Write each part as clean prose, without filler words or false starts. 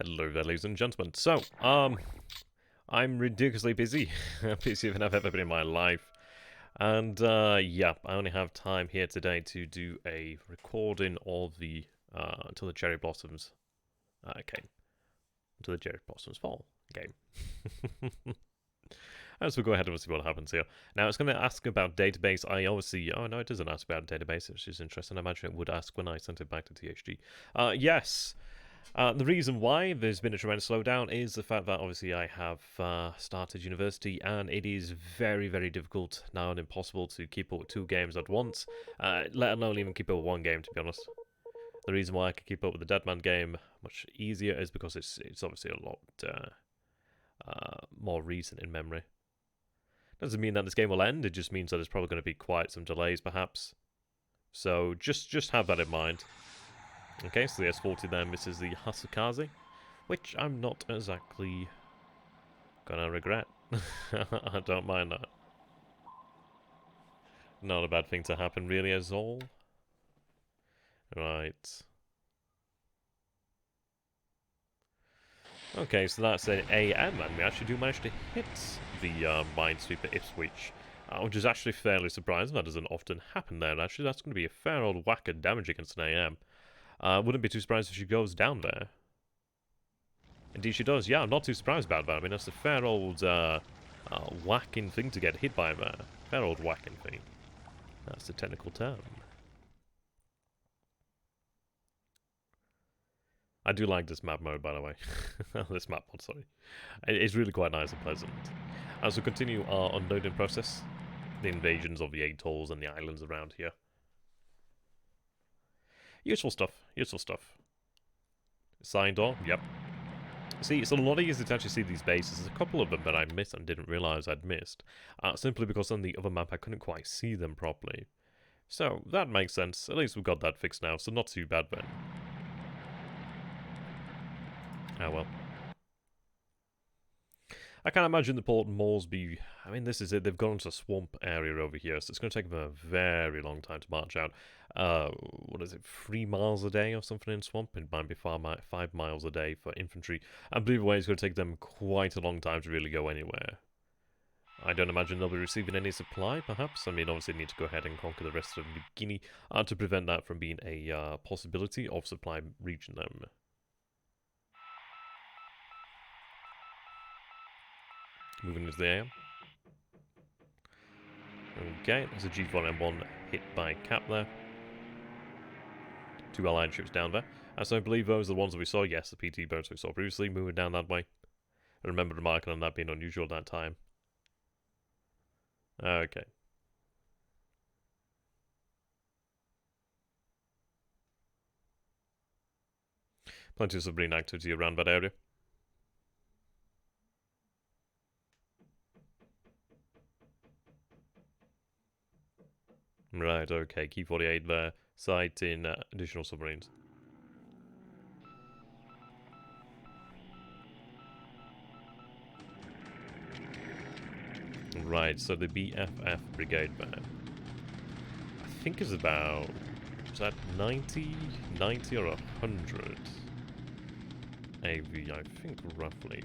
Hello there, ladies and gentlemen. So, I'm ridiculously busy. Busier than I've ever been in my life. And, yeah, I only have time here today to do a recording of the, Until the Cherry Blossoms, game. Until the Cherry Blossoms Fall game. As we go ahead and see what happens here. Now, it's going to ask about database. Oh no, it doesn't ask about database, which is interesting. I imagine it would ask when I sent it back to THG. Yes. The reason why there's been a tremendous slowdown is the fact that obviously I have started university and it is very, very difficult now and impossible to keep up with 2 games at once, let alone even keep up with 1 game, to be honest. The reason why I can keep up with the Deadman game much easier is because it's obviously a lot more recent in memory. Doesn't mean that this game will end, it just means that there's probably going to be quite some delays perhaps. So just have that in mind. Okay, so the S40 then misses the Azcona, which I'm not exactly gonna regret. I don't mind that. Not a bad thing to happen really at all. Right. Okay, so that's an AM, and we actually do manage to hit the Minesweeper Ipswich, which is actually fairly surprising. That doesn't often happen there, actually. That's going to be a fair old whack of damage against an AM. Wouldn't be too surprised if she goes down there. Indeed she does. Yeah, I'm not too surprised about that. I mean, that's a fair old whacking thing to get hit by there. Fair old whacking thing. That's the technical term. I do like this map mode, by the way. This map mod, sorry. It's really quite nice and pleasant. As we continue our unloading process, the invasions of the atolls and the islands around here. Useful stuff. Useful stuff. Sign door. Yep. See, it's a lot easier to actually see these bases. There's a couple of them that I missed and didn't realise I'd missed. Simply because on the other map I couldn't quite see them properly. So, that makes sense. At least we've got that fixed now, so not too bad then. Oh well. I can't imagine the Port Moresby... I mean, this is it. They've gone into a swamp area over here, so it's going to take them a very long time to march out. What is it, 3 miles a day or something in swamp? It might be 5 miles a day for infantry. I believe it's going to take them quite a long time to really go anywhere. I don't imagine they'll be receiving any supply, perhaps. I mean, obviously they need to go ahead and conquer the rest of New Guinea to prevent that from being a possibility of supply reaching them. Moving into the AM. Okay, there's a G4M1 hit by Cap there. 2 allied ships down there. So I believe those are the ones that we saw. Yes, the PT boats we saw previously, moving down that way. I remember remarking on that being unusual at that time. Okay. Plenty of submarine activity around that area. Right, okay, Key 48 there, sighting additional submarines. Right, so the BFF brigade there, I think is about, is that 90 or 100 AV, I think, roughly.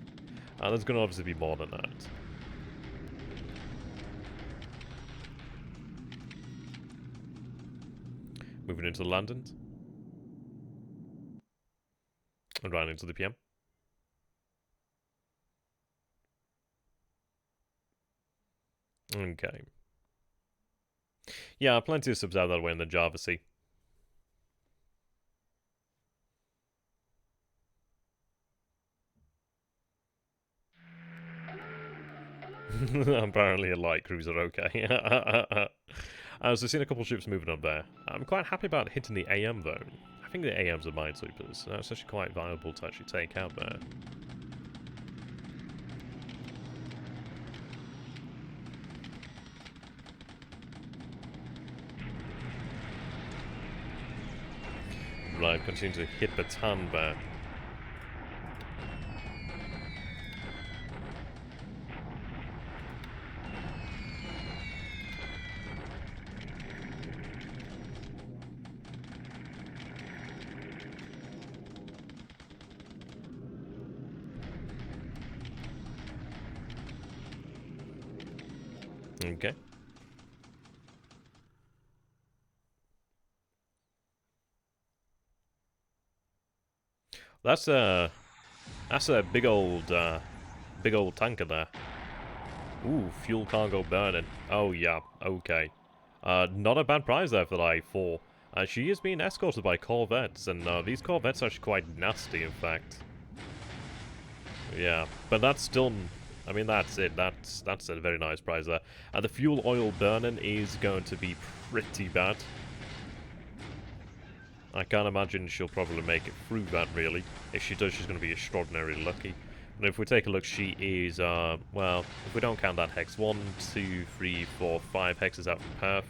There's going to obviously be more than that. Moving into the landings. And right into the PM. Okay. Yeah, plenty of subs out that way in the Java Sea. Apparently a light cruiser, okay. So I've seen a couple of ships moving up there. I'm quite happy about hitting the AM though. I think the AMs are minesweepers, so that's actually quite viable to actually take out there. Right, continue to hit the ton there. Okay. That's a big old tanker there. Ooh, fuel cargo burning. Oh yeah, okay. Not a bad prize there for the I-4. She is being escorted by corvettes, and these corvettes are actually quite nasty, in fact. Yeah, but that's still... I mean, that's it. That's a very nice prize there. The fuel oil burning is going to be pretty bad. I can't imagine she'll probably make it through that, really. If she does, she's going to be extraordinarily lucky. And if we take a look, she is, well, if we don't count that hex, 1, 2, 3, 4, 5 hexes out from Perth.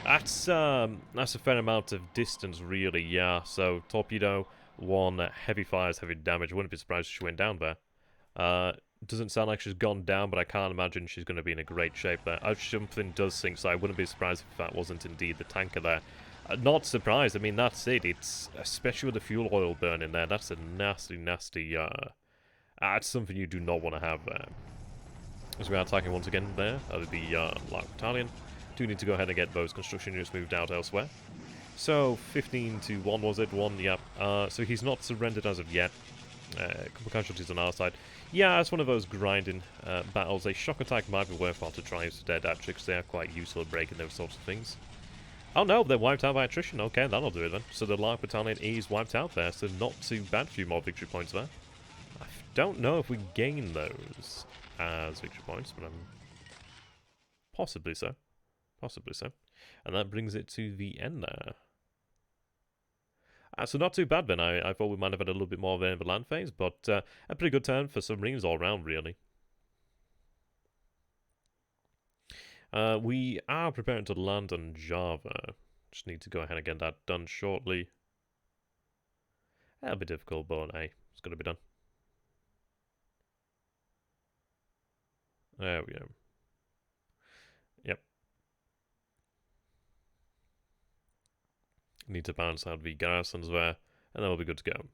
That's a fair amount of distance, really, yeah. So, torpedo, 1, heavy fires, heavy damage. I wouldn't be surprised if she went down there. Doesn't sound like she's gone down, but I can't imagine she's going to be in a great shape there. Something does sink, so I wouldn't be surprised if that wasn't indeed the tanker there. Not surprised. I mean, that's it. It's, especially with the fuel oil burning there, that's a nasty, nasty, that's something you do not want to have there. As we are attacking once again there, that would be, BLeAcHACiD battalion. Do need to go ahead and get those construction units moved out elsewhere. So, 15 to 1 was it? 1, yep. So he's not surrendered as of yet. A couple casualties on our side. Yeah, it's one of those grinding battles. A shock attack might be worthwhile to try instead, actually, because they are quite useful at breaking those sorts of things. Oh no, they're wiped out by attrition. Okay, that'll do it then. So the BLeAcHACiD battalion is wiped out there, so not too bad. A few more victory points there. I don't know if we gain those as victory points, but possibly so. Possibly so. And that brings it to the end there. So not too bad then. I thought we might have had a little bit more of a land phase, but a pretty good turn for submarines all around, really. We are preparing to land on Java. Just need to go ahead and get that done shortly. That'll be difficult, but hey, it's got to be done. There we go. Yep. Need to balance out the garrisons there, and then we'll be good to go.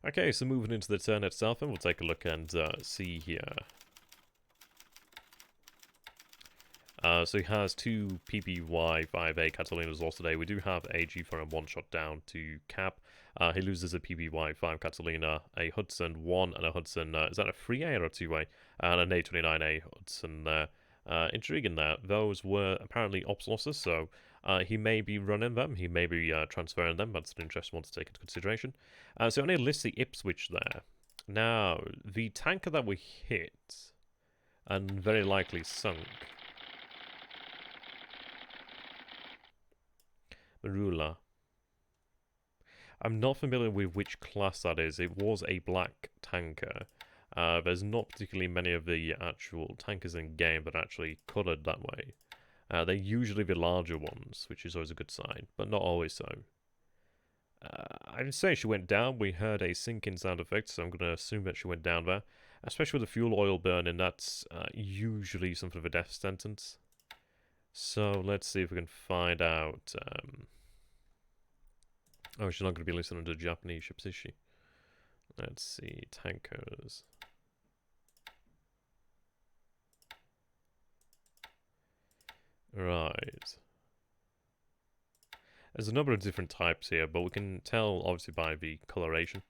Okay, so moving into the turn itself, and we'll take a look and see here. So he has 2 PPY 5A Catalinas lost today. We do have a G4 and 1 shot down to cap. He loses a PPY 5 Catalina, a Hudson 1, and a Hudson, is that a 3A or a 2A? And an A29A Hudson there. Intriguing there. Those were apparently ops losses, so he may be running them, he may be transferring them. That's an interesting one to take into consideration. So only lists the Ipswich there. Now, the tanker that we hit, and very likely sunk, Marula. I'm not familiar with which class that is. It was a black tanker. There's not particularly many of the actual tankers in game that are actually coloured that way. They're usually the larger ones, which is always a good sign, but not always so. I would say she went down. We heard a sinking sound effect, so I'm going to assume that she went down there. Especially with the fuel oil burning, that's usually something of a death sentence. So let's see if we can find out. Oh, she's not going to be listening to Japanese ships, is she? Let's see, tankers. Right. There's a number of different types here, but we can tell obviously by the coloration.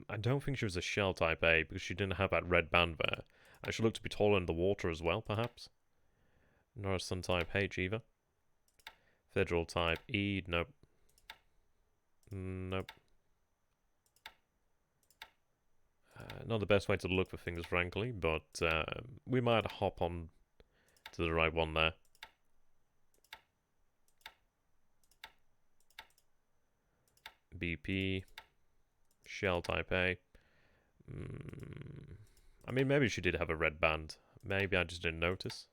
I don't think she was a shell type A because she didn't have that red band there. She looked to be taller in the water as well, perhaps. Nor a sun type H either. Federal type E, nope. Nope. Not the best way to look for things, frankly, but we might hop on to the right one there. BP, shell type A. I mean, maybe she did have a red band. Maybe I just didn't notice.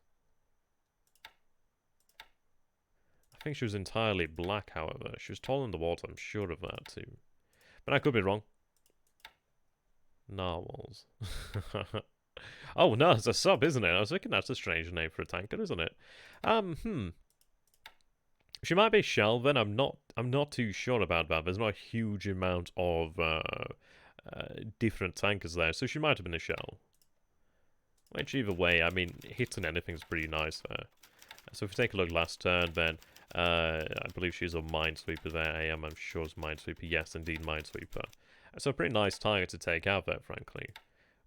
I think she was entirely black, however. She was tall in the water, I'm sure of that too. But I could be wrong. Narwhals. Oh no, it's a sub, isn't it? I was thinking that's a strange name for a tanker, isn't it? She might be shell then. I'm not too sure about that. There's not a huge amount of different tankers there, so she might have been a shell. Which either way, I mean, hitting anything's pretty nice there. So if we take a look last turn, then I believe she's a Minesweeper there. I'm sure it's Minesweeper. Yes, indeed, Minesweeper. So a pretty nice target to take out there, frankly.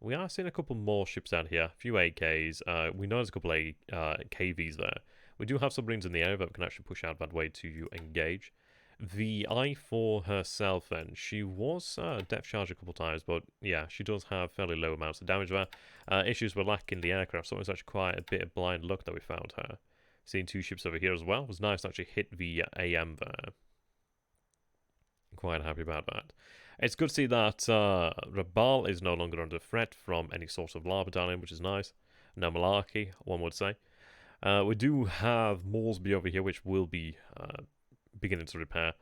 We are seeing a couple more ships out here. A few AKs. We know there's a couple of KVs there. We do have submarines in the area that we can actually push out that way to engage. The I-4 herself, then, she was depth charged a couple times, but yeah, she does have fairly low amounts of damage there. Issues were lacking the aircraft, so it was actually quite a bit of blind luck that we found her. Seeing two ships over here as well. It was nice to actually hit the AM there. Quite happy about that. It's good to see that Rabal is no longer under threat from any sort of lava battalion, which is nice. No malarkey, one would say. We do have Moresby over here, which will be beginning to repair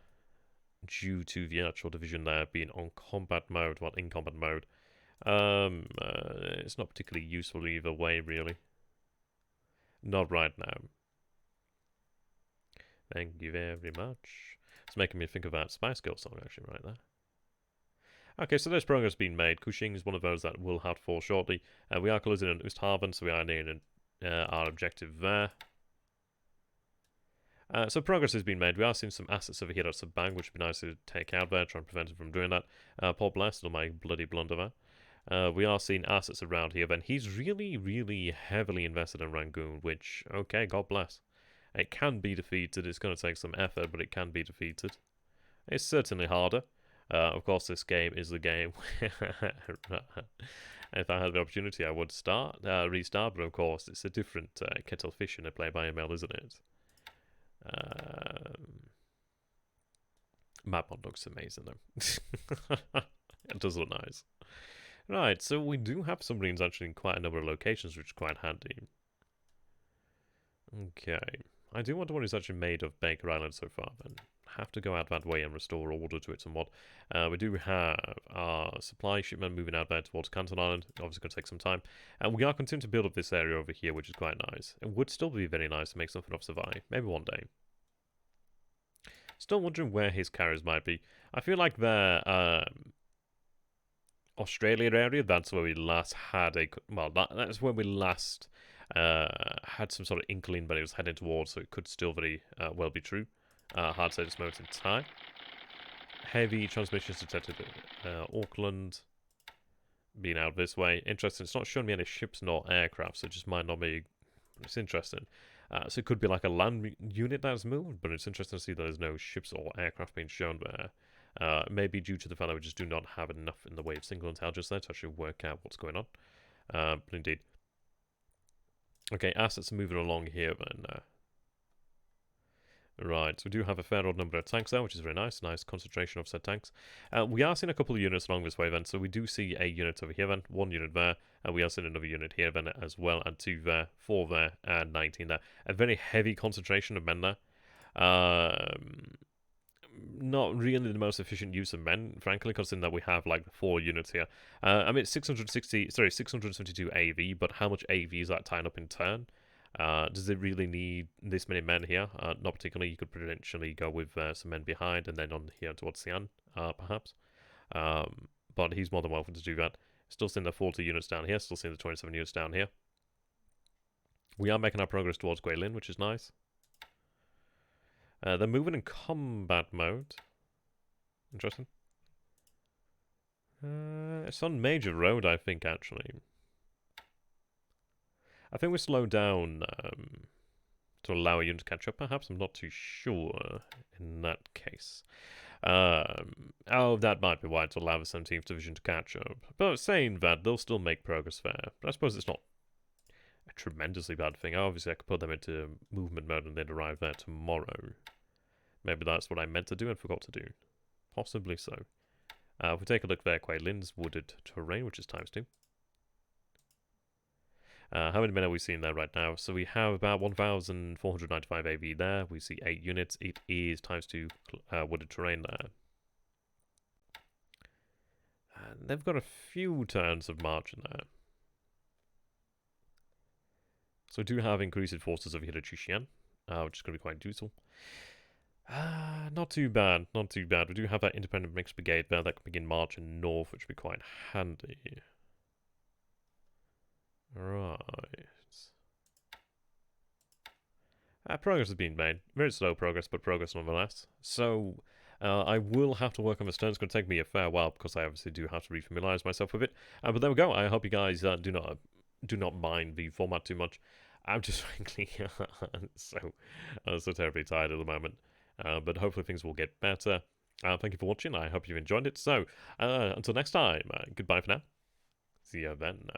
due to the actual division there being on combat mode, well, in combat mode. It's not particularly useful either way, really. Not right now. Thank you very much. It's making me think of that Spice Girls song, actually, right there. Okay, so there's progress being made. Cushing is one of those that will have to fall shortly. We are closing in Oosthaven, so we are nearing our objective there. So progress has been made. We are seeing some assets over here at Sabang, which would be nice to take out there, try and prevent him from doing that. Paul Blessed on my bloody blunder there. We are seeing assets around here, then he's really, really heavily invested in Rangoon, which, okay, God bless. It can be defeated. It's going to take some effort, but it can be defeated. It's certainly harder. Of course, this game is the game. If I had the opportunity, I would restart, but of course, it's a different kettle of fish in a play-by-mail, isn't it? Map mod looks amazing, though. It does look nice. Right, so we do have submarines actually in quite a number of locations, which is quite handy. Okay. I do wonder what is actually made of Baker Island so far, then. Have to go out that way and restore order to it somewhat. We do have our supply shipment moving out there towards Canton Island. Obviously going to take some time. And we are continuing to build up this area over here, which is quite nice. It would still be very nice to make something of Savai. Maybe one day. Still wondering where his carriers might be. I feel like the Australia area, that's where we last had a... Well, that's where we last had some sort of inkling, but it was heading towards, so it could still very well be true. Hard to say this moment in time. Heavy transmissions detected at Auckland. Being out this way. Interesting. It's not showing me any ships nor aircraft, so it just might not be... It's interesting. So it could be like a land unit that's moved, but it's interesting to see that there's no ships or aircraft being shown there. Maybe due to the fact that we just do not have enough in the way of single intelligence there to actually work out what's going on. But indeed. Okay, assets are moving along here then. Right, so we do have a fair old number of tanks there, which is very nice. Nice concentration of said tanks. We are seeing a couple of units along this way then. So we do see a unit over here then, one unit there. We are seeing another unit here then as well, and 2 there, 4 there, and 19 there. A very heavy concentration of men there. Not really the most efficient use of men, frankly, considering that we have like 4 units here. I mean, 672 AV, but how much AV is that tying up in turn? Does it really need this many men here? Not particularly. You could potentially go with some men behind and then on here towards SunYan, perhaps. But he's more than welcome to do that. Still seeing the 40 units down here. Still seeing the 27 units down here. We are making our progress towards Guilin, which is nice. They're moving in combat mode. Interesting. It's on Major Road, I think, actually. I think we slowed down to allow a unit to catch up, perhaps. I'm not too sure in that case. Oh, that might be why, to allow the 17th Division to catch up. But saying that, they'll still make progress there. But I suppose it's not a tremendously bad thing. Obviously, I could put them into movement mode and they'd arrive there tomorrow. Maybe that's what I meant to do and forgot to do. Possibly so. If we take a look there, Quaylin's wooded terrain, which is ×2. How many men are we seeing there right now? So we have about 1,495 AV there. We see 8 units. It is ×2 wooded terrain there. And they've got a few turns of marching there. So we do have increased forces over here at Chishian, which is going to be quite useful. Not too bad, not too bad. We do have that independent mixed brigade there that can begin marching north, which would be quite handy. Right. Progress has been made. Very slow progress, but progress nonetheless. So, I will have to work on this turn. It's going to take me a fair while because I obviously do have to refamiliarize myself with it. But there we go. I hope you guys do not mind the format too much. I'm just frankly so terribly tired at the moment. But hopefully things will get better. Thank you for watching. I hope you've enjoyed it. So, until next time, goodbye for now. See you then.